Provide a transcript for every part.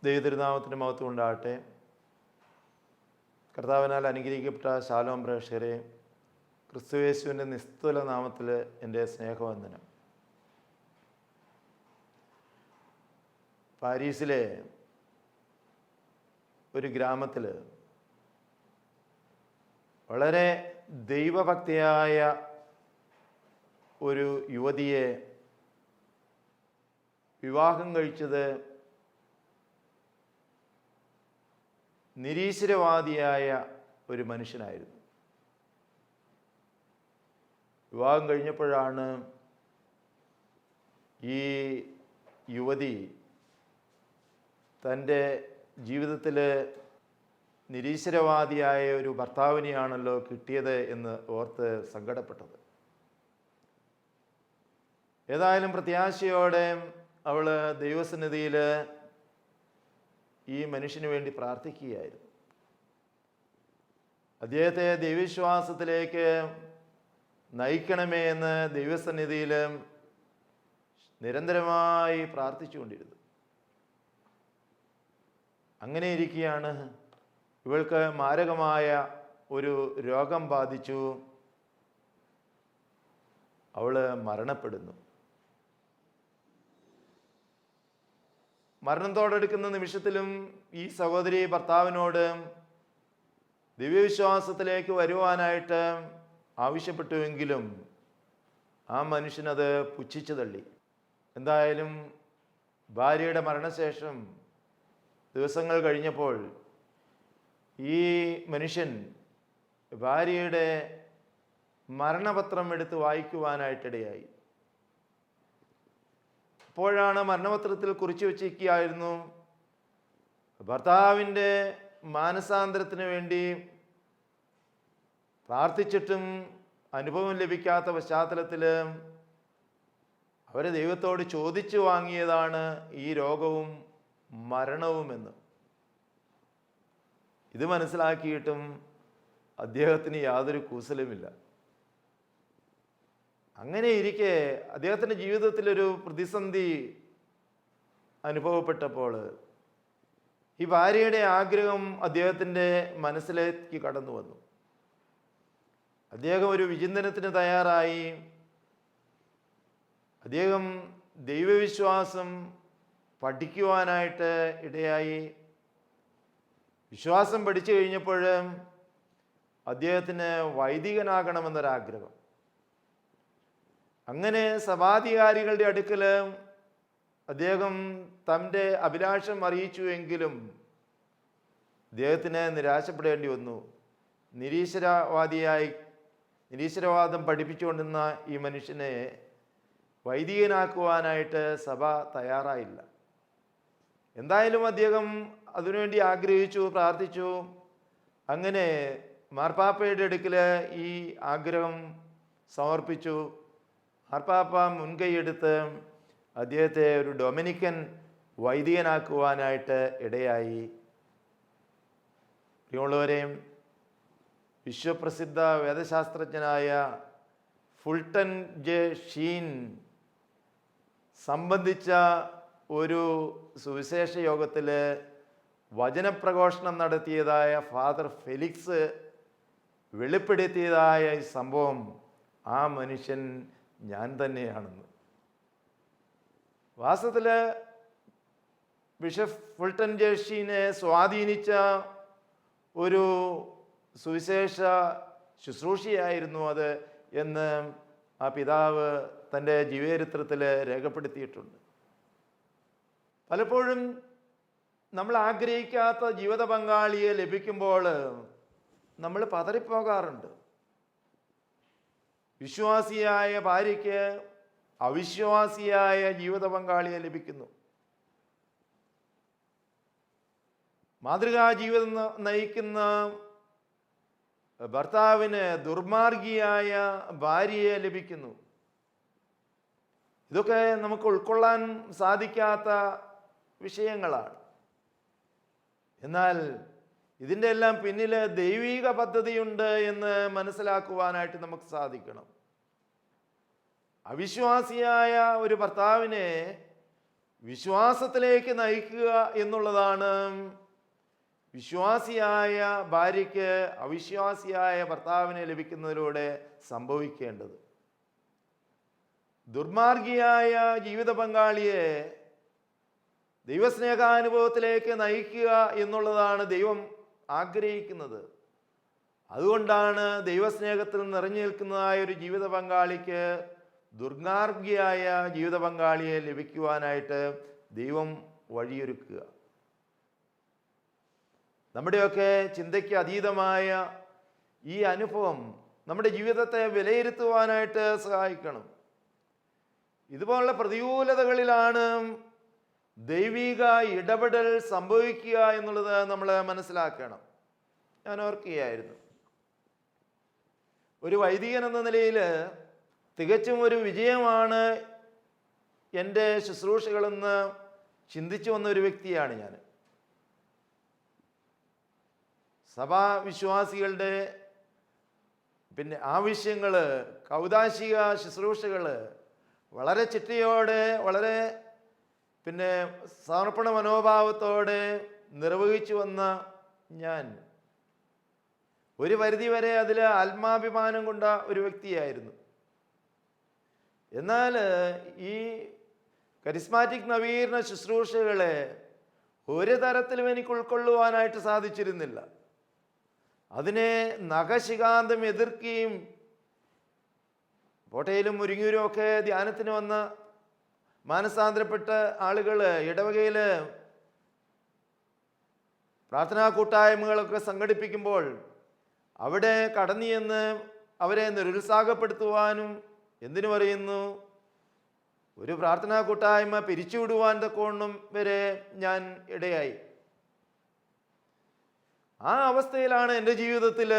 ദൈവതിരുനാമത്തിൻ്റെ മഹത്വം ഉണ്ടാകട്ടെ. കർത്താവിനാൽ അനുഗ്രഹിക്കപ്പെട്ട ശാലോം പ്രേക്ഷകരെ, ക്രിസ്തുയേശുവിൻ്റെ നിസ്തുല നാമത്തിൽ എൻ്റെ സ്നേഹവന്ദനം. പാരീസിലെ ഒരു ഗ്രാമത്തിൽ വളരെ ദൈവഭക്തിയായ ഒരു യുവതിയെ വിവാഹം കഴിച്ചത് നിരീശ്വരവാദിയായ ഒരു മനുഷ്യനായിരുന്നു. വിവാഹം കഴിഞ്ഞപ്പോഴാണ് ഈ യുവതി തൻ്റെ ജീവിതത്തിൽ നിരീശ്വരവാദിയായ ഒരു ഭർത്താവിനെയാണല്ലോ കിട്ടിയത് എന്ന് ഓർത്ത് സങ്കടപ്പെട്ടത്. ഏതായാലും പ്രത്യാശയോടെ അവൾ ദൈവസന്നിധിയിൽ ഈ മനുഷ്യന് വേണ്ടി പ്രാർത്ഥിക്കുകയായിരുന്നു. അദ്ദേഹത്തെ ദൈവവിശ്വാസത്തിലേക്ക് നയിക്കണമേ എന്ന് ദൈവസന്നിധിയിൽ നിരന്തരമായി പ്രാർത്ഥിച്ചുകൊണ്ടിരുന്നു. അങ്ങനെ ഇരിക്കുകയാണ് ഇവൾക്ക് മാരകമായ ഒരു രോഗം ബാധിച്ചു. അവൾ മരണപ്പെടുന്നു. മരണത്തോടെടുക്കുന്ന നിമിഷത്തിലും ഈ സഹോദരി ഭർത്താവിനോട് ദിവ്യവിശ്വാസത്തിലേക്ക് വരുവാനായിട്ട് ആവശ്യപ്പെട്ടുവെങ്കിലും ആ മനുഷ്യനത് പുച്ഛിച്ചു തള്ളി. എന്തായാലും ഭാര്യയുടെ മരണശേഷം ദിവസങ്ങൾ കഴിഞ്ഞപ്പോൾ ഈ മനുഷ്യൻ ഭാര്യയുടെ മരണപത്രം എടുത്ത് വായിക്കുവാനായിട്ടിടയായി. അപ്പോഴാണ് മരണപത്രത്തിൽ കുറിച്ചു വച്ചിരിക്കുകയായിരുന്നു, ഭർത്താവിൻ്റെ മാനസാന്തരത്തിന് വേണ്ടി പ്രാർത്ഥിച്ചിട്ടും അനുഭവം ലഭിക്കാത്ത പശ്ചാത്തലത്തിൽ അവർ ദൈവത്തോട് ചോദിച്ചു വാങ്ങിയതാണ് ഈ രോഗവും മരണവുമെന്ന്. ഇത് മനസ്സിലാക്കിയിട്ടും അദ്ദേഹത്തിന് യാതൊരു കൂസലുമില്ല. അങ്ങനെ ഇരിക്കെ അദ്ദേഹത്തിൻ്റെ ജീവിതത്തിലൊരു പ്രതിസന്ധി അനുഭവപ്പെട്ടപ്പോൾ ഈ ഭാര്യയുടെ ആഗ്രഹം അദ്ദേഹത്തിൻ്റെ മനസ്സിലേക്ക് കടന്നു വന്നു. അദ്ദേഹം ഒരു വിചിന്തനത്തിന് തയ്യാറായി. അദ്ദേഹം ദൈവവിശ്വാസം പഠിക്കുവാനായിട്ട് ഇടയായി. വിശ്വാസം പഠിച്ചു കഴിഞ്ഞപ്പോൾ അദ്ദേഹത്തിന് വൈദികനാകണമെന്നൊരാഗ്രഹം. അങ്ങനെ സഭാധികാരികളുടെ അടുക്കൽ അദ്ദേഹം തൻ്റെ അഭിലാഷം അറിയിച്ചുവെങ്കിലും അദ്ദേഹത്തിന് നിരാശപ്പെടേണ്ടി വന്നു. നിരീശ്വരവാദം പഠിപ്പിച്ചുകൊണ്ടിരുന്ന ഈ മനുഷ്യനെ വൈദികനാക്കുവാനായിട്ട് സഭ തയ്യാറായില്ല. എന്തായാലും അദ്ദേഹം അതിനുവേണ്ടി ആഗ്രഹിച്ചു, പ്രാർത്ഥിച്ചു. അങ്ങനെ മാർപ്പാപ്പയുടെ അടുക്കൽ ഈ ആഗ്രഹം സമർപ്പിച്ചു. മാർപ്പാപ്പ മുൻകൈയെടുത്ത് അദ്ദേഹത്തെ ഒരു ഡൊമിനിക്കൻ വൈദികനാക്കുവാനായിട്ട് ഇടയായി. പ്രിയമുള്ളവരെ, വിശ്വപ്രസിദ്ധ വേദശാസ്ത്രജ്ഞനായ ഫുൾട്ടൻ ജെ ഷീൻ സംബന്ധിച്ച ഒരു സുവിശേഷ യോഗത്തിൽ വചനപ്രഘോഷണം നടത്തിയതായ ഫാദർ ഫെലിക്സ് വെളിപ്പെടുത്തിയതായ ഈ സംഭവം ആ മനുഷ്യൻ ഞാൻ തന്നെയാണെന്ന്. വാസ്തവത്തിൽ ബിഷപ്പ് ഫുൾട്ടൻ ജെ ഷീനെ സ്വാധീനിച്ച ഒരു സുവിശേഷ ശുശ്രൂഷയായിരുന്നു അത് എന്ന് ആ പിതാവ് തൻ്റെ ജീവചരിത്രത്തിൽ രേഖപ്പെടുത്തിയിട്ടുണ്ട്. പലപ്പോഴും നമ്മൾ ആഗ്രഹിക്കാത്ത ജീവിത പങ്കാളിയെ ലഭിക്കുമ്പോൾ നമ്മൾ പതറിപ്പോകാറുണ്ട്. വിശ്വാസിയായ ഭാര്യയ്ക്ക് അവിശ്വാസിയായ ജീവിത പങ്കാളിയെ ലഭിക്കുന്നു. മാതൃകാ ജീവിതം നയിക്കുന്ന ഭർത്താവിന് ദുർമാർഗിയായ ഭാര്യയെ ലഭിക്കുന്നു. ഇതൊക്കെ നമുക്ക് ഉൾക്കൊള്ളാൻ സാധിക്കാത്ത വിഷയങ്ങളാണ്. എന്നാൽ ഇതിൻ്റെ എല്ലാം പിന്നിൽ ദൈവിക പദ്ധതിയുണ്ട് എന്ന് മനസ്സിലാക്കുവാനായിട്ട് നമുക്ക് സാധിക്കണം. അവിശ്വാസിയായ ഒരു ഭർത്താവിനെ വിശ്വാസത്തിലേക്ക് നയിക്കുക എന്നുള്ളതാണ് വിശ്വാസിയായ ഭാര്യയ്ക്ക് അവിശ്വാസിയായ ഭർത്താവിനെ ലഭിക്കുന്നതിലൂടെ സംഭവിക്കേണ്ടത്. ദുർമാർഗിയായ ജീവിത പങ്കാളിയെ ദൈവസ്നേഹാനുഭവത്തിലേക്ക് നയിക്കുക എന്നുള്ളതാണ് ദൈവം ആഗ്രഹിക്കുന്നത്. അതുകൊണ്ടാണ് ദൈവസ്നേഹത്തിൽ നിറഞ്ഞു നിൽക്കുന്നതായ ഒരു ജീവിത പങ്കാളിക്ക് ദുർമാർഗിയായ ജീവിത പങ്കാളിയെ ലഭിക്കുവാനായിട്ട് ദൈവം വഴിയൊരുക്കുക. നമ്മുടെയൊക്കെ ചിന്തയ്ക്ക് അതീതമായ ഈ അനുഭവം നമ്മുടെ ജീവിതത്തെ വിലയിരുത്തുവാനായിട്ട് സഹായിക്കണം. ഇതുപോലുള്ള പ്രതികൂലതകളിലാണ് ദൈവിക ഇടപെടൽ സംഭവിക്കുക എന്നുള്ളത് നമ്മൾ മനസ്സിലാക്കണം. ഞാൻ ഓർക്കുകയായിരുന്നു, ഒരു വൈദികൻ എന്ന നിലയിൽ തികച്ചും ഒരു വിജയമാണ് എൻ്റെ ശുശ്രൂഷകളെന്ന് ചിന്തിച്ചു വന്ന ഒരു വ്യക്തിയാണ് ഞാൻ. സഭാവിശ്വാസികളുടെ ആവശ്യങ്ങൾ, കൗദാശിക ശുശ്രൂഷകൾ വളരെ ചിട്ടയോടെ, വളരെ സമർപ്പണ മനോഭാവത്തോടെ നിർവഹിച്ചു വന്ന ഞാൻ ഒരു പരിധിവരെ അതിൽ ആത്മാഭിമാനം കൊണ്ട ഒരു വ്യക്തിയായിരുന്നു. എന്നാൽ ഈ കരിസ്മാറ്റിക് നവീകരണ ശുശ്രൂഷകളെ ഒരു തരത്തിലും എനിക്ക് ഉൾക്കൊള്ളുവാനായിട്ട് സാധിച്ചിരുന്നില്ല. അതിനെ നഖശികാന്തം എതിർക്കുകയും, കോട്ടയിലും മുരിങ്ങൂരും ഒക്കെ ധ്യാനത്തിന് വന്ന മാനസാന്തരപ്പെട്ട ആളുകൾ ഇടവകയിൽ പ്രാർത്ഥനാ കൂട്ടായ്മകളൊക്കെ സംഘടിപ്പിക്കുമ്പോൾ അവിടെ കടന്നു ചെന്ന് അവരെ നിരുത്സാഹപ്പെടുത്തുവാനും, എന്തിനു പറയുന്നു, ഒരു പ്രാർത്ഥനാ കൂട്ടായ്മ പിരിച്ചുവിടുവാൻ തക്കവണ്ണം വരെ ഞാൻ ഇടയായി. ആ അവസ്ഥയിലാണ് എൻ്റെ ജീവിതത്തിൽ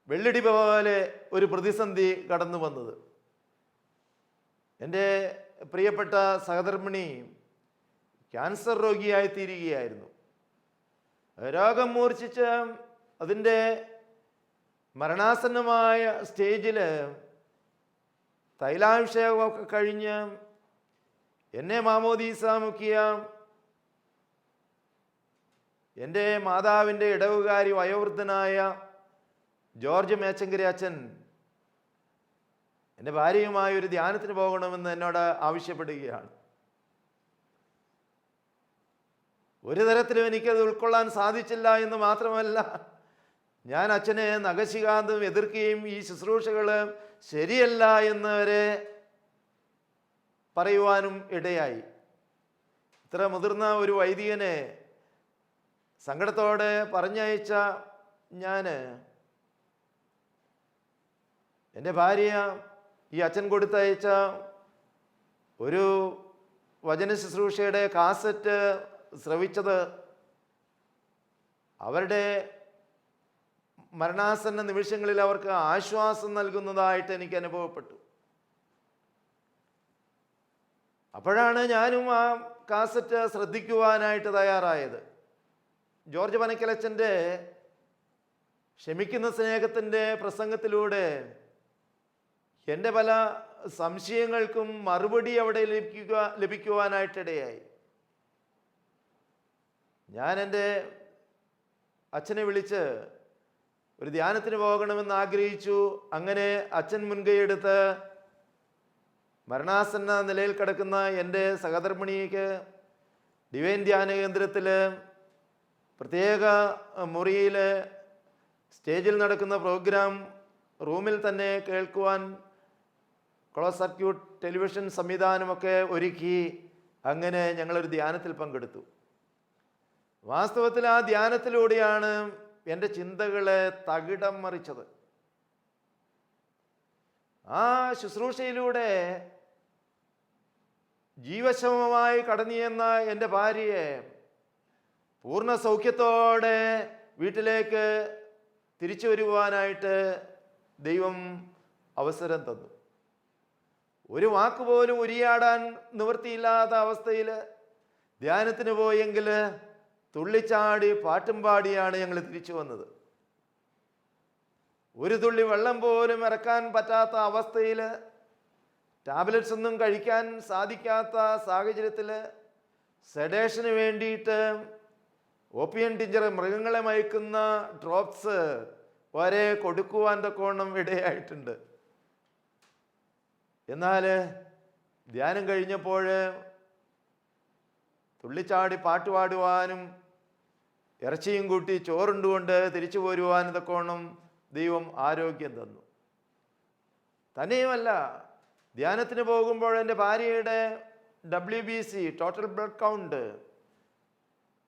വെള്ളടി പോലെ ഒരു പ്രതിസന്ധി കടന്നു വന്നത്. എൻ്റെ പ്രിയപ്പെട്ട സഹധർമ്മിണി ക്യാൻസർ രോഗിയായി തീരുകയായിരുന്നു. രോഗം മൂർച്ഛിച്ച് അതിൻ്റെ മരണാസന്നമായ സ്റ്റേജിൽ തൈലാഭിഷേകമൊക്കെ കഴിഞ്ഞ് എന്നെ മാമോദീസ മുക്കിയ എൻ്റെ മാതാവിൻ്റെ ഇടവുകാരി വയോവൃദ്ധനായ ജോർജ് മേച്ചങ്കരി അച്ഛൻ എൻ്റെ ഭാര്യയുമായി ഒരു ധ്യാനത്തിന് പോകണമെന്ന് എന്നോട് ആവശ്യപ്പെടുകയാണ്. ഒരു തരത്തിലും എനിക്കത് ഉൾക്കൊള്ളാൻ സാധിച്ചില്ല എന്ന് മാത്രമല്ല, ഞാൻ അച്ഛനെ നഖശികാന്തം എതിർക്കുകയും ഈ ശുശ്രൂഷകൾ ശരിയല്ല എന്ന് വരെ പറയുവാനും ഇടയായി. ഇത്ര മുതിർന്ന ഒരു വൈദികനെ സങ്കടത്തോടെ പറഞ്ഞയച്ച ഞാൻ എൻ്റെ ഭാര്യ ഈ അച്ഛൻ കൊടുത്തയച്ച ഒരു വചന ശുശ്രൂഷയുടെ കാസറ്റ് ശ്രവിച്ചത് അവരുടെ മരണാസന്ന നിമിഷങ്ങളിൽ അവർക്ക് ആശ്വാസം നൽകുന്നതായിട്ട് എനിക്ക് അനുഭവപ്പെട്ടു. അപ്പോഴാണ് ഞാനും ആ കാസറ്റ് ശ്രദ്ധിക്കുവാനായിട്ട് തയ്യാറായത്. ജോർജ് പനക്കലച്ചൻ്റെ ക്ഷമിക്കുന്ന സ്നേഹത്തിൻ്റെ പ്രസംഗത്തിലൂടെ എൻ്റെ പല സംശയങ്ങൾക്കും മറുപടി അവിടെ ലഭിക്കുവാനായിട്ടിടയായി. ഞാൻ എൻ്റെ അച്ഛനെ വിളിച്ച് ഒരു ധ്യാനത്തിന് പോകണമെന്ന് ആഗ്രഹിച്ചു. അങ്ങനെ അച്ഛൻ മുൻകൈയെടുത്ത് മരണാസന്ന നിലയിൽ കിടക്കുന്ന എൻ്റെ സഹധർമ്മിണിക്ക് ഡിവൈൻ ധ്യാന കേന്ദ്രത്തിൽ പ്രത്യേക മുറിയിൽ സ്റ്റേജിൽ നടക്കുന്ന പ്രോഗ്രാം റൂമിൽ തന്നെ കേൾക്കുവാൻ ക്ലോസ് സർക്യൂട്ട് ടെലിവിഷൻ സംവിധാനമൊക്കെ ഒരുക്കി. അങ്ങനെ ഞങ്ങളൊരു ധ്യാനത്തിൽ പങ്കെടുത്തു. വാസ്തവത്തിൽ ആ ധ്യാനത്തിലൂടെയാണ് എൻ്റെ ചിന്തകളെ തകിടം മറിച്ചത്. ആ ശുശ്രൂഷയിലൂടെ ജീവശമമായി കടന്നു ചെന്ന എൻ്റെ ഭാര്യയെ പൂർണ്ണ സൗഖ്യത്തോടെ വീട്ടിലേക്ക് തിരിച്ചു വരുവാനായിട്ട് ദൈവം അവസരം തന്നു. ഒരു വാക്കുപോലും ഉരിയാടാൻ നിവൃത്തിയില്ലാത്ത അവസ്ഥയിൽ ധ്യാനത്തിന് പോയെങ്കിൽ തുള്ളിച്ചാടി പാട്ടും പാടിയാണ് ഞങ്ങൾ തിരിച്ചു വന്നത്. ഒരു തുള്ളി വെള്ളം പോലും ഇറക്കാൻ പറ്റാത്ത അവസ്ഥയിൽ ടാബ്ലറ്റ്സ് ഒന്നും കഴിക്കാൻ സാധിക്കാത്ത സാഹചര്യത്തിൽ സെഡേഷന് വേണ്ടിയിട്ട് ഓപ്പിയം ടിഞ്ചർ, മൃഗങ്ങളെ മയക്കുന്ന ഡ്രോപ്സ് വരെ കൊടുക്കുവാൻ തക്കോണം ഇടയായിട്ടുണ്ട്. എന്നാൽ ധ്യാനം കഴിഞ്ഞപ്പോൾ തുള്ളിച്ചാടി പാട്ടുപാടുവാനും ഇറച്ചിയും കൂട്ടി ചോറുണ്ടുകൊണ്ട് തിരിച്ചു പോരുവാനും തക്കോണം ദൈവം ആരോഗ്യം തന്നു. തന്നെയുമല്ല, ധ്യാനത്തിന് പോകുമ്പോൾ എൻ്റെ ഭാര്യയുടെ WBC ടോട്ടൽ ബ്ലഡ് കൗണ്ട്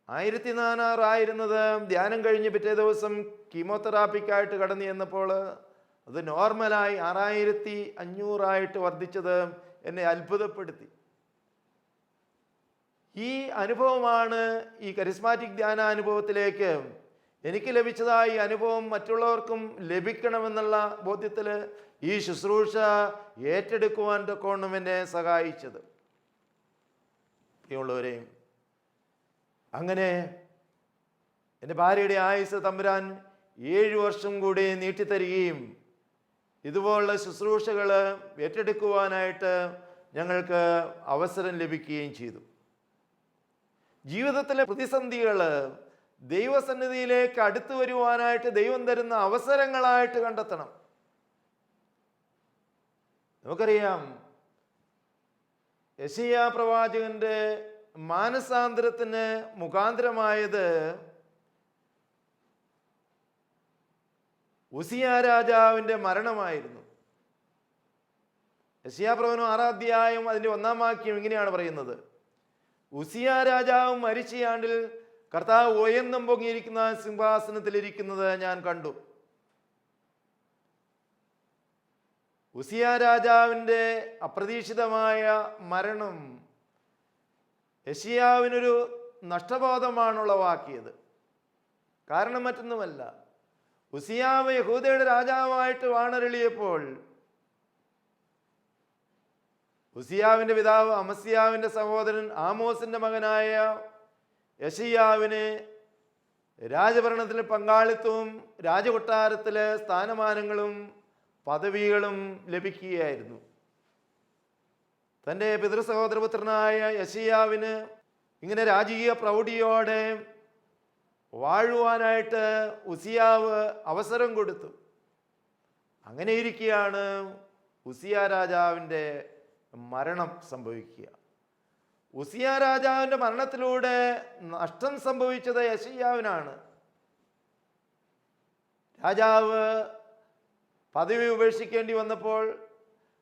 1400 ആയിരുന്നത് ധ്യാനം കഴിഞ്ഞ് പിറ്റേ ദിവസം കീമോതെറാപ്പിക്കായിട്ട് കടന്നു ചെന്നപ്പോൾ അത് നോർമലായി 6500 വർദ്ധിച്ചത് എന്നെ അത്ഭുതപ്പെടുത്തി. ഈ അനുഭവമാണ് ഈ കരിസ്മാറ്റിക് ധ്യാനാനുഭവത്തിലേക്ക് എനിക്ക് ലഭിച്ചതായി അനുഭവം മറ്റുള്ളവർക്കും ലഭിക്കണമെന്നുള്ള ബോധ്യത്തിൽ ഈ ശുശ്രൂഷ ഏറ്റെടുക്കുവാൻ തക്കോണം എന്നെ സഹായിച്ചത്. പ്രിയമുള്ളവരെയും, അങ്ങനെ എൻ്റെ ഭാര്യയുടെ ആയുസ് തമ്പുരാൻ 7 വർഷം കൂടി നീട്ടിത്തരികയും ഇതുപോലുള്ള ശുശ്രൂഷകൾ ഏറ്റെടുക്കുവാനായിട്ട് ഞങ്ങൾക്ക് അവസരം ലഭിക്കുകയും ചെയ്തു. ജീവിതത്തിലെ പ്രതിസന്ധികൾ ദൈവസന്നിധിയിലേക്ക് അടുത്തു വരുവാനായിട്ട് ദൈവം തരുന്ന അവസരങ്ങളായിട്ട് കണ്ടെത്തണം. നമുക്കറിയാം, യെശയ്യാ പ്രവാചകന്റെ മാനസാന്തരത്തിന് മുഖാന്തരമായത് ഉസിയാ രാജാവിൻ്റെ മരണമായിരുന്നു. യെശയ്യാ പ്രവചനം 6-ാം അധ്യായം അതിൻ്റെ 1-ാം വാക്യം ഇങ്ങനെയാണ് പറയുന്നത്: ഉസിയാ രാജാവ് മരിച്ച ആണ്ടിൽ കർത്താവ് ഉയർന്നും പൊങ്ങിയിരിക്കുന്ന സിംഹാസനത്തിലിരിക്കുന്നത് ഞാൻ കണ്ടു. ഉസിയാ രാജാവിൻ്റെ അപ്രതീക്ഷിതമായ മരണം യെശയ്യാവിനൊരു നഷ്ടബോധമാണുളവാക്കിയത്. കാരണം മറ്റൊന്നുമല്ല, ഉസിയാവ് യഹൂദയുടെ രാജാവായിട്ട് വാണരുളിയപ്പോൾ ഉസിയാവിൻ്റെ പിതാവ് അമസ്യാവിൻ്റെ സഹോദരൻ ആമോസിൻ്റെ മകനായ യെശയ്യാവിന് രാജഭരണത്തിൽ പങ്കാളിത്തവും രാജകൊട്ടാരത്തിലെ സ്ഥാനമാനങ്ങളും പദവികളും ലഭിക്കുകയായിരുന്നു. തൻ്റെ പിതൃസഹോദരപുത്രനായ യെശയ്യാവിന് ഇങ്ങനെ രാജകീയ പ്രൗഢിയോടെ വാഴുവാനായിട്ട് ഉസിയാവ് അവസരം കൊടുത്തു. അങ്ങനെ ഇരിക്കുകയാണ് ഉസിയാ രാജാവിൻ്റെ മരണം സംഭവിക്കുക. ഉസിയാ രാജാവിൻ്റെ മരണത്തിലൂടെ നഷ്ടം സംഭവിച്ചത് യെശയ്യാവിനാണ്. രാജാവ് പദവി ഉപേക്ഷിക്കേണ്ടി വന്നപ്പോൾ,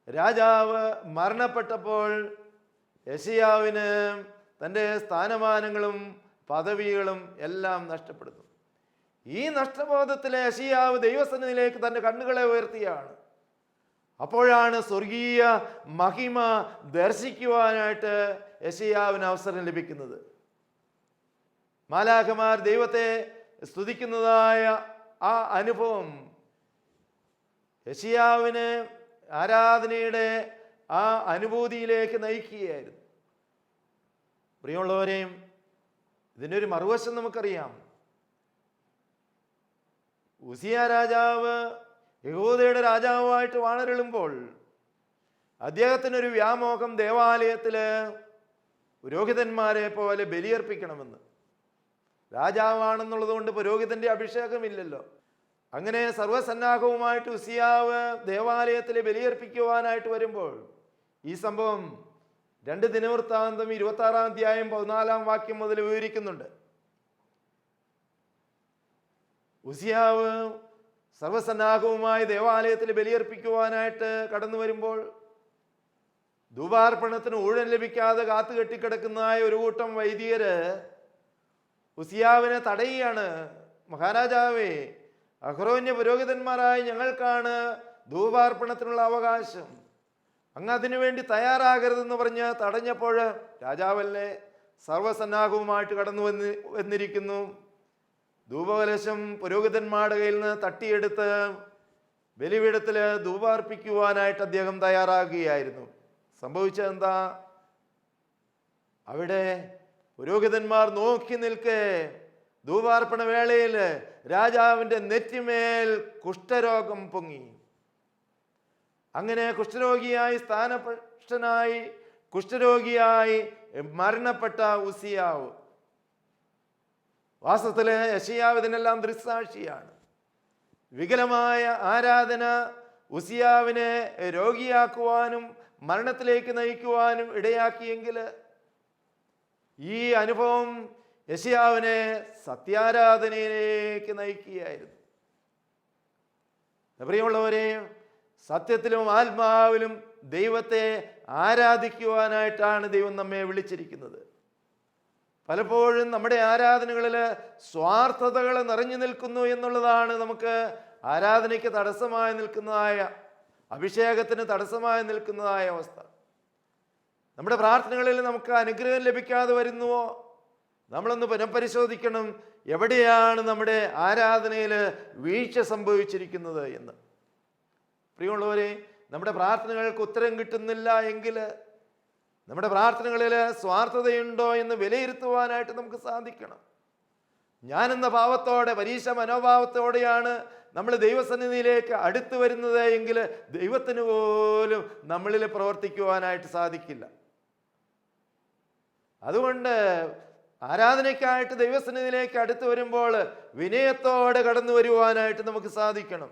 രാജാവ് മരണപ്പെട്ടപ്പോൾ യെശയ്യാവിന് തൻ്റെ സ്ഥാനമാനങ്ങളും പദവികളും എല്ലാം നഷ്ടപ്പെടുന്നു. ഈ നഷ്ടബോധത്തിലെ യെശയ്യാവ് ദൈവസന്നിധിയിലേക്ക് തൻ്റെ കണ്ണുകളെ ഉയർത്തിയാണ്. അപ്പോഴാണ് സ്വർഗീയ മഹിമ ദർശിക്കുവാനായിട്ട് യെശയ്യാവിന് അവസരം ലഭിക്കുന്നത്. മാലാഖമാർ ദൈവത്തെ സ്തുതിക്കുന്നതായ ആ അനുഭവം യെശയ്യാവിന് ആരാധനയുടെ ആ അനുഭൂതിയിലേക്ക് നയിക്കുകയായിരുന്നു. പ്രിയമുള്ളവരെയും, ഇതിൻ്റെ ഒരു മറുവശം നമുക്കറിയാം. ഉസിയാ രാജാവ് യഹൂദയുടെ രാജാവായിട്ട് വാണരുളുമ്പോൾ അദ്ദേഹത്തിനൊരു വ്യാമോഹം ദേവാലയത്തിൽ പുരോഹിതന്മാരെ പോലെ ബലിയർപ്പിക്കണമെന്ന്. രാജാവാണെന്നുള്ളത് കൊണ്ട് പുരോഹിതന്റെ അഭിഷേകമില്ലല്ലോ. അങ്ങനെ സർവ്വസന്നാഹവുമായിട്ട് ഉസിയാവ് ദേവാലയത്തിൽ ബലിയർപ്പിക്കുവാനായിട്ട് വരുമ്പോൾ ഈ സംഭവം 2 ദിനവൃത്താന്തം 26-ാം അധ്യായം 14-ാം വാക്യം മുതൽ വിവരിക്കുന്നുണ്ട്. ഉസിയാവ് സർവ്വസന്നാഹവുമായി ദേവാലയത്തിൽ ബലിയർപ്പിക്കുവാനായിട്ട് കടന്നു വരുമ്പോൾ ധൂപാർപ്പണത്തിന് ഊഴം ലഭിക്കാതെ കാത്തു കെട്ടിക്കിടക്കുന്നതായ ഒരു കൂട്ടം വൈദികര് ഉസിയാവിനെ തടയുകയാണ്. മഹാരാജാവേ, അഹ്റോന്യ പുരോഹിതന്മാരായ ഞങ്ങൾക്കാണ് ധൂപാർപ്പണത്തിനുള്ള അവകാശം, അങ്ങ് അതിനുവേണ്ടി തയ്യാറാകരുതെന്ന് പറഞ്ഞ് തടഞ്ഞപ്പോൾ രാജാവല്ലേ സർവ്വസന്നാഹവുമായിട്ട് കടന്നു വന്നിരിക്കുന്നു. ധൂപകലശം പുരോഹിതന്മാരുടെ കയ്യിൽ നിന്ന് തട്ടിയെടുത്ത് ബലിപീഠത്തിൽ ധൂപാർപ്പിക്കുവാനായിട്ട് അദ്ദേഹം തയ്യാറാകുകയായിരുന്നു. സംഭവിച്ചതെന്താ? അവിടെ പുരോഹിതന്മാർ നോക്കി നിൽക്കെ ധൂപാർപ്പണ വേളയിൽ രാജാവിൻ്റെ നെറ്റിമേൽ കുഷ്ഠരോഗം പൊങ്ങി. അങ്ങനെ കുഷ്ഠരോഗിയായി സ്ഥാനഭ്രഷ്ടനായി കുഷ്ഠരോഗിയായി മരണപ്പെട്ട ഉസിയാവ്. വാസ്തവത്തില് യെശയ്യാവ് ഇതിനെല്ലാം ദൃക്സാക്ഷിയാണ്. വികലമായ ആരാധന ഉസിയാവിനെ രോഗിയാക്കുവാനും മരണത്തിലേക്ക് നയിക്കുവാനും ഇടയാക്കിയെങ്കിൽ ഈ അനുഭവം യെശയ്യാവിനെ സത്യാരാധനയിലേക്ക് നയിക്കുകയായിരുന്നു. പ്രിയമുള്ളവരെ, സത്യത്തിലും ആത്മാവിലും ദൈവത്തെ ആരാധിക്കുവാനായിട്ടാണ് ദൈവം നമ്മെ വിളിച്ചിരിക്കുന്നത്. പലപ്പോഴും നമ്മുടെ ആരാധനകളിൽ സ്വാർത്ഥതകൾ നിറഞ്ഞു നിൽക്കുന്നു എന്നുള്ളതാണ് നമുക്ക് ആരാധനയ്ക്ക് തടസ്സമായി നിൽക്കുന്നതായ, അഭിഷേകത്തിന് തടസ്സമായി നിൽക്കുന്നതായ അവസ്ഥ. നമ്മുടെ പ്രാർത്ഥനകളിൽ നമുക്ക് അനുഗ്രഹം ലഭിക്കാതെ വരുന്നുവോ? നമ്മളൊന്ന് പുനഃപരിശോധിക്കണം, എവിടെയാണ് നമ്മുടെ ആരാധനയിൽ വീഴ്ച സംഭവിച്ചിരിക്കുന്നത് എന്ന്. പ്രിയമുള്ളവരെ, നമ്മുടെ പ്രാർത്ഥനകൾക്ക് ഉത്തരം കിട്ടുന്നില്ല എങ്കിൽ നമ്മുടെ പ്രാർത്ഥനകളിൽ സ്വാർത്ഥതയുണ്ടോ എന്ന് വിലയിരുത്തുവാനായിട്ട് നമുക്ക് സാധിക്കണം. ഞാനെന്ന ഭാവത്തോടെ, പരീക്ഷ മനോഭാവത്തോടെയാണ് നമ്മൾ ദൈവസന്നിധിയിലേക്ക് അടുത്തു വരുന്നത് എങ്കിൽ ദൈവത്തിന് പോലും നമ്മളിൽ പ്രവർത്തിക്കുവാനായിട്ട് സാധിക്കില്ല. അതുകൊണ്ട് ആരാധനയ്ക്കായിട്ട് ദൈവസന്നിധിയിലേക്ക് അടുത്തു വരുമ്പോൾ വിനയത്തോടെ കടന്നു വരുവാനായിട്ട് നമുക്ക് സാധിക്കണം.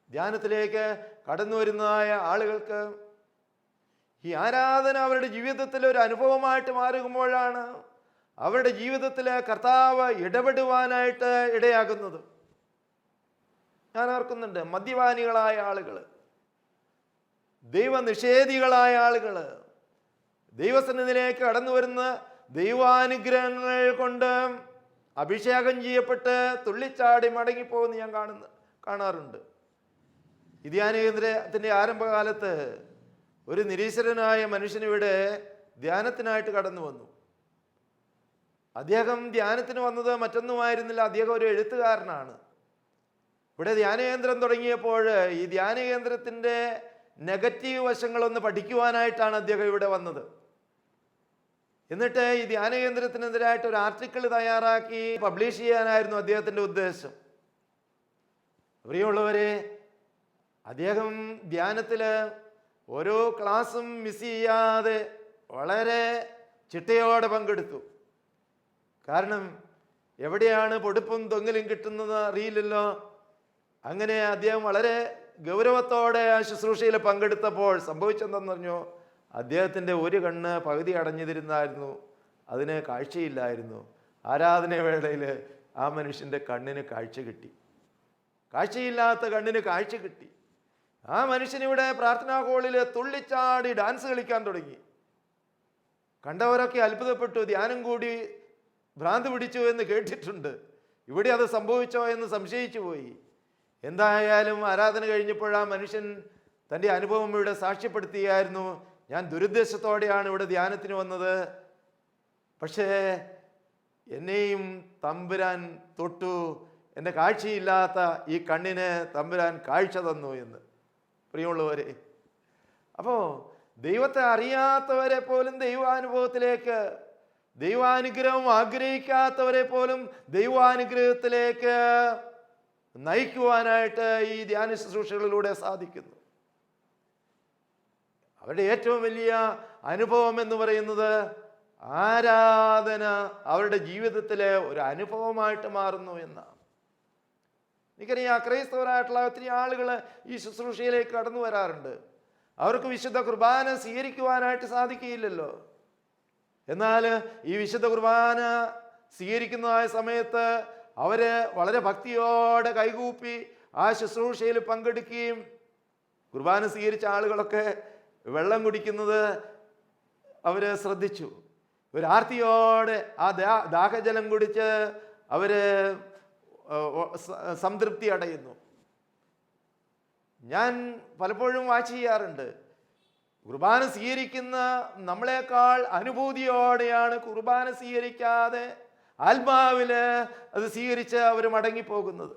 ധ്യാനത്തിലേക്ക് കടന്നു വരുന്നതായ ആളുകൾക്ക് ഈ ആരാധന അവരുടെ ജീവിതത്തിൽ ഒരു അനുഭവമായിട്ട് മാറുമ്പോഴാണ് അവരുടെ ജീവിതത്തിൽ കർത്താവ് ഇടപെടുവാനായിട്ട് ഇടയാകുന്നത്. ഞാൻ ഓർക്കുന്നുണ്ട്, മദ്യപാനികളായ ആളുകൾ, ദൈവനിഷേധികളായ ആളുകൾ ദൈവസന്നിധിയിലേക്ക് കടന്നു വരുന്ന ദൈവാനുഗ്രഹങ്ങൾ കൊണ്ട് അഭിഷേകം ചെയ്യപ്പെട്ട് തുള്ളിച്ചാടി മടങ്ങിപ്പോകുന്ന ഞാൻ കാണാറുണ്ട്. ഈ ധ്യാന കേന്ദ്രത്തിൻ്റെ ആരംഭകാലത്ത് ഒരു നിരീശ്വരനായ മനുഷ്യനിവിടെ ധ്യാനത്തിനായിട്ട് കടന്നു വന്നു. അദ്ദേഹം ധ്യാനത്തിന് വന്നത് മറ്റൊന്നുമായിരുന്നില്ല, അദ്ദേഹം ഒരു എഴുത്തുകാരനാണ്. ഇവിടെ ധ്യാനകേന്ദ്രം തുടങ്ങിയപ്പോൾ ഈ ധ്യാനകേന്ദ്രത്തിൻ്റെ നെഗറ്റീവ് വശങ്ങളൊന്ന് പഠിക്കുവാനായിട്ടാണ് അദ്ദേഹം ഇവിടെ വന്നത്. എന്നിട്ട് ഈ ധ്യാനകേന്ദ്രത്തിനെതിരായിട്ട് ഒരു ആർട്ടിക്കിൾ തയ്യാറാക്കി പബ്ലിഷ് ചെയ്യാനായിരുന്നു അദ്ദേഹത്തിൻ്റെ ഉദ്ദേശം. പ്രിയമുള്ളവരെ, അദ്ദേഹം ധ്യാനത്തിൽ ഓരോ ക്ലാസ്സും മിസ് ചെയ്യാതെ വളരെ ചിട്ടയോടെ പങ്കെടുത്തു. കാരണം എവിടെയാണ് പൊടുപ്പും തൊങ്ങലും കിട്ടുന്നത് അറിയില്ലല്ലോ. അങ്ങനെ അദ്ദേഹം വളരെ ഗൗരവത്തോടെ ആ ശുശ്രൂഷയിൽ പങ്കെടുത്തപ്പോൾ സംഭവിച്ചെന്തെന്ന് പറഞ്ഞു, അദ്ദേഹത്തിൻ്റെ ഒരു കണ്ണ് പകുതി അടഞ്ഞിരുന്നായിരുന്നു, അതിന് കാഴ്ചയില്ലായിരുന്നു. ആരാധന വേളയിൽ ആ മനുഷ്യൻ്റെ കണ്ണിന് കാഴ്ച കിട്ടി. കാഴ്ചയില്ലാത്ത കണ്ണിന് കാഴ്ച കിട്ടി. ആ മനുഷ്യനിവിടെ പ്രാർത്ഥനാ ഹോളിൽ തുള്ളിച്ചാടി ഡാൻസ് കളിക്കാൻ തുടങ്ങി. കണ്ടവരൊക്കെ അത്ഭുതപ്പെട്ടു. ധ്യാനം കൂടി ഭ്രാന്ത് പിടിച്ചു എന്ന് കേട്ടിട്ടുണ്ട്, ഇവിടെ അത് സംഭവിച്ചോ എന്ന് സംശയിച്ചു പോയി. എന്തായാലും ആരാധന കഴിഞ്ഞപ്പോൾ ആ മനുഷ്യൻ തൻ്റെ അനുഭവം ഇവിടെ സാക്ഷ്യപ്പെടുത്തുകയായിരുന്നു. ഞാൻ ദുരുദ്ദേശത്തോടെയാണ് ഇവിടെ ധ്യാനത്തിന് വന്നത്, പക്ഷേ എന്നെയും തമ്പുരാൻ തൊട്ടു, എൻ്റെ കാഴ്ചയില്ലാത്ത ഈ കണ്ണിന് തമ്പുരാൻ കാഴ്ച തന്നു എന്ന്. പ്രിയമുള്ളവരെ, അപ്പോൾ ദൈവത്തെ അറിയാത്തവരെ പോലും ദൈവാനുഭവത്തിലേക്ക്, ദൈവാനുഗ്രഹം ആഗ്രഹിക്കാത്തവരെ പോലും ദൈവാനുഗ്രഹത്തിലേക്ക് നയിക്കുവാനായിട്ട് ഈ ധ്യാന ശുശ്രൂഷകളിലൂടെ സാധിക്കുന്നു. അവരുടെ ഏറ്റവും വലിയ അനുഭവം എന്ന് പറയുന്നത് ആരാധന അവരുടെ ജീവിതത്തിലെ ഒരു അനുഭവമായിട്ട് മാറുന്നു എന്നാണ്. എനിക്കറിയാം, ക്രൈസ്തവരായിട്ടുള്ള ഒത്തിരി ആളുകൾ ഈ ശുശ്രൂഷയിലേക്ക് കടന്നു വരാറുണ്ട്. അവർക്ക് വിശുദ്ധ കുർബാന സ്വീകരിക്കുവാനായിട്ട് സാധിക്കുകയില്ലല്ലോ. എന്നാൽ ഈ വിശുദ്ധ കുർബാന സ്വീകരിക്കുന്നതായ സമയത്ത് അവര് വളരെ ഭക്തിയോടെ കൈകൂപ്പി ആ ശുശ്രൂഷയിൽ പങ്കെടുക്കുകയും, കുർബാന സ്വീകരിച്ച ആളുകളൊക്കെ വെള്ളം കുടിക്കുന്നത് അവർ ശ്രദ്ധിച്ചു. ഒരു ആർത്തിയോടെ ആ ദാഹജലം കുടിച്ച് അവര് സംതൃപ്തി അടയുന്നു. ഞാൻ പലപ്പോഴും വാച്ച് ചെയ്യാറുണ്ട്, കുർബാന സ്വീകരിക്കുന്ന നമ്മളെക്കാൾ അനുഭൂതിയോടെയാണ് കുർബാന സ്വീകരിക്കാതെ ആത്മാവില് അത് സ്വീകരിച്ച് അവർ മടങ്ങിപ്പോകുന്നത്.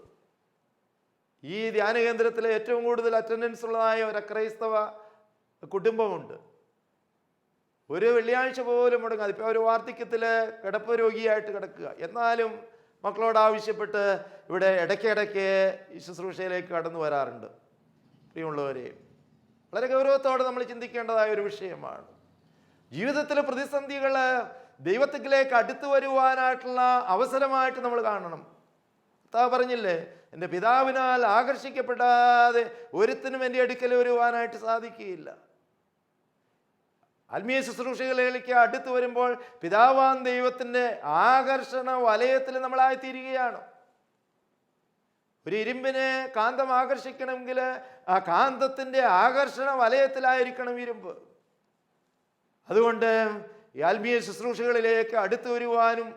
ഈ ധ്യാന കേന്ദ്രത്തിലെ ഏറ്റവും കൂടുതൽ അറ്റൻഡൻസ് ഉള്ളതായ ഒരു ക്രൈസ്തവ കുടുംബമുണ്ട്. ഒരു വെള്ളിയാഴ്ച പോലും മുടങ്ങാതെ, ഇപ്പോൾ ഒരു വാർദ്ധക്യത്തിൽ കിടപ്പ് രോഗിയായിട്ട് കിടക്കുക, എന്നാലും മക്കളോട് ആവശ്യപ്പെട്ട് ഇവിടെ ഇടയ്ക്കിടയ്ക്ക് ഈ ശുശ്രൂഷയിലേക്ക് കടന്നു വരാറുണ്ട്. പ്രിയമുള്ളവരെ, വളരെ ഗൗരവത്തോടെ നമ്മൾ ചിന്തിക്കേണ്ടതായ ഒരു വിഷയമാണ്. ജീവിതത്തിലെ പ്രതിസന്ധികൾ ദൈവത്തിലേക്ക് അടുത്തു വരുവാനായിട്ടുള്ള അവസരമായിട്ട് നമ്മൾ കാണണം. പറഞ്ഞില്ലേ, എൻ്റെ പിതാവിനാൽ ആകർഷിക്കപ്പെടാതെ ഒരുത്തിനും എൻ്റെ അടുക്കൽ വരുവാനായിട്ട് സാധിക്കുകയില്ല. ആത്മീയ ശുശ്രൂഷകളിലേക്ക് അടുത്തു വരുമ്പോൾ പിതാവാൻ ദൈവത്തിൻ്റെ ആകർഷണ വലയത്തിൽ നമ്മളായിത്തീരുകയാണ്. ഒരു ഇരുമ്പിനെ കാന്തം ആകർഷിക്കണമെങ്കിൽ ആ കാന്തത്തിൻ്റെ ആകർഷണ വലയത്തിലായിരിക്കണം ഇരുമ്പ്. അതുകൊണ്ട് ഈ ആത്മീയ ശുശ്രൂഷകളിലേക്ക് അടുത്തു വരുവാനും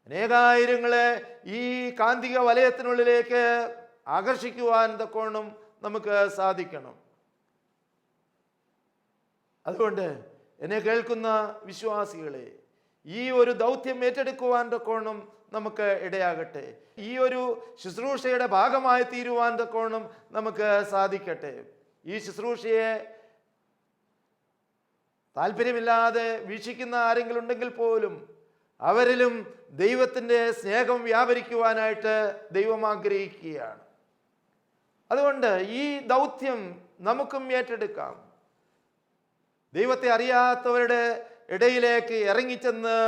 അനേകായിരങ്ങളെ ഈ കാന്തിക വലയത്തിനുള്ളിലേക്ക് ആകർഷിക്കുവാൻ തക്കോണം നമുക്ക് സാധിക്കണം. അതുകൊണ്ട് എന്നെ കേൾക്കുന്ന വിശ്വാസികളെ, ഈ ഒരു ദൗത്യം ഏറ്റെടുക്കുവാൻ തക്കോണം നമുക്ക് ഇടയാകട്ടെ. ഈ ഒരു ശുശ്രൂഷയുടെ ഭാഗമായി തീരുവാൻ തക്കോണം നമുക്ക് സാധിക്കട്ടെ. ഈ ശുശ്രൂഷയെ താല്പര്യമില്ലാതെ വീക്ഷിക്കുന്ന ആരെങ്കിലും ഉണ്ടെങ്കിൽ പോലും അവരിലും ദൈവത്തിൻ്റെ സ്നേഹം വ്യാപരിക്കുവാനായിട്ട് ദൈവം ആഗ്രഹിക്കുകയാണ്. അതുകൊണ്ട് ഈ ദൗത്യം നമുക്കും ഏറ്റെടുക്കാം. ദൈവത്തെ അറിയാത്തവരുടെ ഇടയിലേക്ക് ഇറങ്ങിച്ചെന്ന്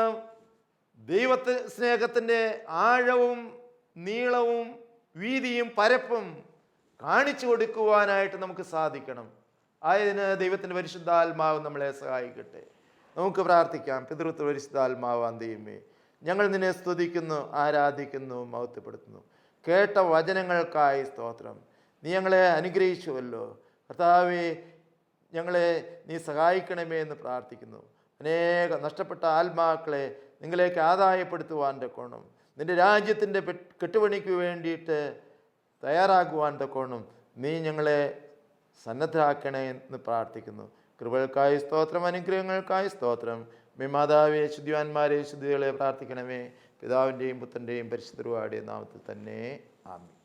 സ്നേഹത്തിൻ്റെ ആഴവും നീളവും വീതിയും പരപ്പും കാണിച്ചു കൊടുക്കുവാനായിട്ട് നമുക്ക് സാധിക്കണം. ആയതിന് ദൈവത്തിൻ്റെ പരിശുദ്ധാത്മാവ് നമ്മളെ സഹായിക്കട്ടെ. നമുക്ക് പ്രാർത്ഥിക്കാം. പിതൃത്വ പരിശുദ്ധാത്മാവാൻ ദൈവമേ, ഞങ്ങൾ നിന്നെ സ്തുതിക്കുന്നു, ആരാധിക്കുന്നു, മഹത്വപ്പെടുത്തുന്നു. കേട്ട വചനങ്ങൾക്കായി സ്തോത്രം. നീ ഞങ്ങളെ അനുഗ്രഹിച്ചുവല്ലോ കർത്താവേ. ഞങ്ങളെ നീ സഹായിക്കണമേ എന്ന് പ്രാർത്ഥിക്കുന്നു. അനേക നഷ്ടപ്പെട്ട ആത്മാക്കളെ നിങ്ങളിലേക്ക് ആദായപ്പെടുത്തുവാൻ തക്കോണം, നിൻ്റെ രാജ്യത്തിൻ്റെ കെട്ടുപണിക്ക് വേണ്ടിയിട്ട് തയ്യാറാക്കുവാൻ തക്കോണം നീ ഞങ്ങളെ സന്നദ്ധരാക്കണേ എന്ന് പ്രാർത്ഥിക്കുന്നു. കൃപകൾക്കായി സ്തോത്രം, അനുഗ്രഹങ്ങൾക്കായി സ്തോത്രം. മാതാവേ, ശുദ്ധിവാന്മാരെ, ശുദ്ധികളെ പ്രാർത്ഥിക്കണമേ. പിതാവിൻ്റെയും പുത്രൻ്റെയും പരിശുദ്ധ നാമത്തിൽ തന്നെ. ആമേൻ.